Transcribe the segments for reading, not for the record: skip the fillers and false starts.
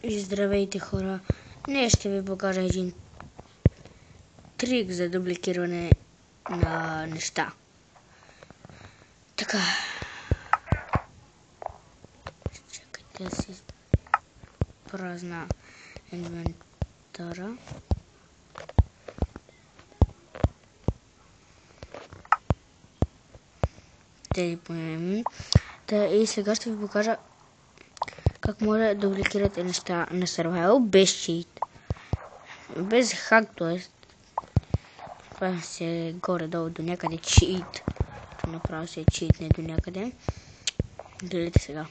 И здравейте, хора! Днес ще ви покажа един трик за дубликиране на неща. Така. Чакайте да си празна инвентара. Тези поемем. И сега ще ви покажа как може да дубликирате неща на survival без чит. Без хак, т.е. това се горе-долу до някъде чит. Направо се читне до някъде. Гледайте сега.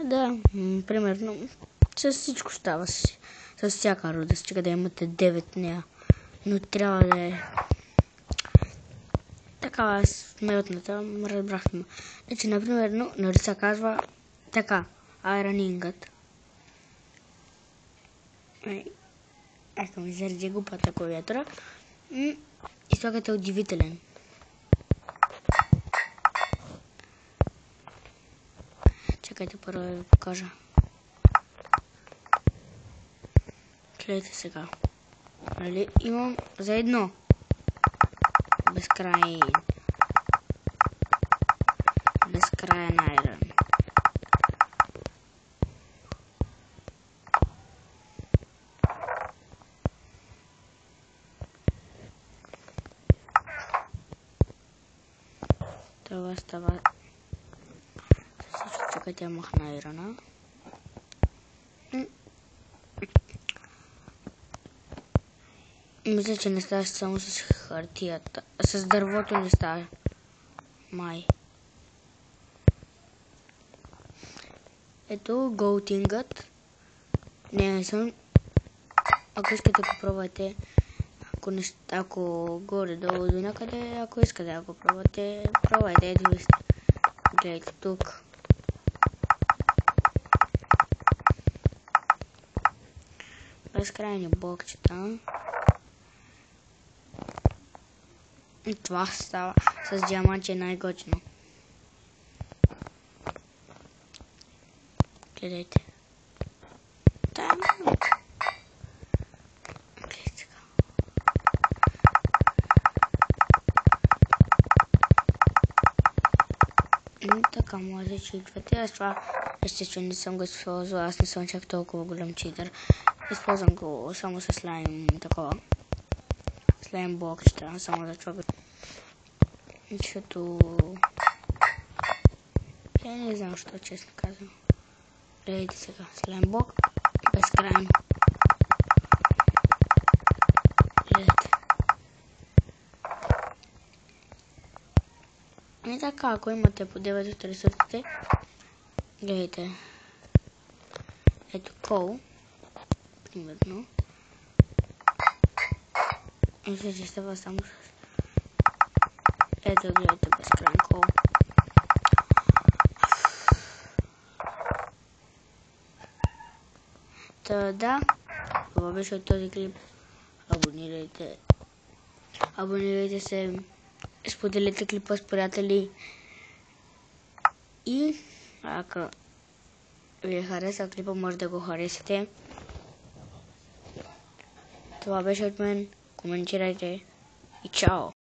Да, примерно с всичко става. С всяка рода, стига да имате 9 нея. Но трябва да е такава сметната, разбрахме. Значи, например, нали се казва така, айронингът. Ето ми заради глупата клавиатура. И слагате удивителен. Чакайте първо да ви покажа. Гледайте сега. Нали имам за едно. Безкрайен айрон. Това става. Всичко чакайте да махна айрона. Мисля, че не става само с хартията. С дървото не става. Май. Ето голтингът. Не съм. Ако искате да пробвате, ако горе-долу до някъде, ако искате да го пробвате, пробвайте. Ето вижте. Гледайте тук. Безкрайни блокчета. И това става с диаманти най-готино. Гледайте. Гледайте сега. Така може да читвате. Аз това естествено не съм го използвал. Аз не съм чак толкова голям читър. Използвам го само с слайм такова. Слайм блокчета, само за това. Защото я не знам, що честно казвам. Гледайте сега, слайм блок, безкрайно. Гледайте. И така, ако имате по 9 от ресурсите, гледайте. Ето кол, примерно. Мисля, че става само с... Ето, гледайте, безкрайен кол. Да, това беше от този клип. Абонирайте се, споделите клипа с приятели и ако ви хареса клипа, може да го харесате. Това беше от мен. Коментирайте и чао!